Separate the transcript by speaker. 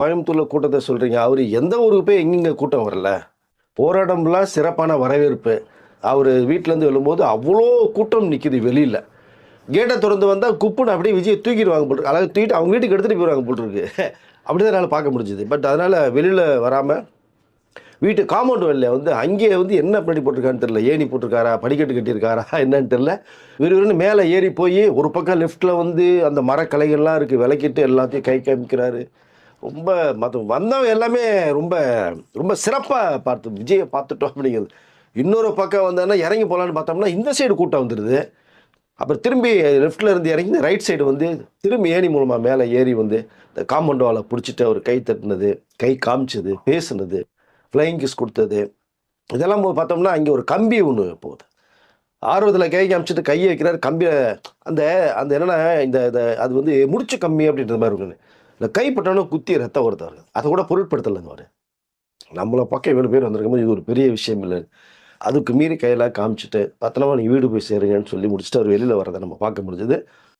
Speaker 1: கோயம்புத்தூர்ல கூட்டத்த சொல்றீங்க. அவரு எந்த ஊருக்கு போய் எங்கெங்க கூட்டம் வரல? போராட்டம்லாம் சிறப்பான வரவேற்பு. அவரு வீட்லருந்து எழும்போது அவ்ளோ கூட்டம் நிக்குது வெளியில. கேட்ட தொறந்து வந்தா குப்புன்னு அப்படியே விஜய தூக்கிருவாங்க போல இருக்கு. அழகா தூக்கிட்டு அவங்க வீட்டுக்கு எடுத்துட்டு போயிருவாங்க போல இருக்கு. அப்படிதான் என்னால பார்க்க முடிஞ்சது. பட் அதனால வெளியில வராம, வீட்டு காம்பவுண்ட் வால்ல வந்து அங்கேயே வந்து என்ன பண்ணி போட்டுருக்காருன்னு தெரியல. ஏணி போட்டுருக்காரா? படிக்கட்டு கட்டியிருக்காரா? என்னன்னு தெரியல. விறுவிறுன்னு மேல ஏறி போயி, ஒரு பக்கம் லெஃப்ட்ல வந்து அந்த மரக்கிளைகள்லாம் இருக்கு. விலக்கிட்டு எல்லாத்தையும் கை காமிக்கிறாரு. ரொம்ப வந்தவங்க எல்லாமே ரொம்ப ரொம்ப சிறப்பா பார்த்து விஜய பார்த்துட்டோம் அப்படிங்கிறது. இன்னொரு பக்கம் வந்தோன்னா இறங்கி போலான்னு பார்த்தோம்னா, இந்த சைடு கூட்டம் வந்துருது. அப்புறம் திரும்பி லெஃப்ட்ல இருந்து இறங்கி ரைட் சைடு வந்து திரும்பி ஏணி மூலமா மேல ஏறி வந்து இந்த காம்பவுண்ட் வால புடிச்சுட்டு அவர் கை தட்டுனது, கை காமிச்சது, பேசுனது, ஃப்ளையிங் கிஸ் குடுத்தது. இதெல்லாம் பார்த்தோம்னா, அங்க ஒரு கம்பி ஒண்ணு போகுது. ஆர்வத்துல கை காமிச்சுட்டு கைய வைக்கிறாரு. கம்பிய அந்த அந்த என்னன்னா, இந்த இத அது வந்து முடிச்சு கம்பி அப்படின்ற மாரி இருக்குங்க. இந்த கை பட்டோனே குத்தி ரத்தம் வருது அவருக்கு. அத கூட பொருட்படுத்தலங்க அவரு. நம்மள பக்கம் இவ்வளோ பேர் வந்திருக்கும்போது, இது ஒரு பெரிய விஷயம் இல்ல. அதுக்கு மீறி கையெல்லாம் காமிச்சுட்டு, பத்திரமா நீங்க வீடு போய் சேருங்கன்னு சொல்லி முடிச்சுட்டு, அவர் வெளியில வர்றத நம்ம பார்க்க முடிஞ்சது.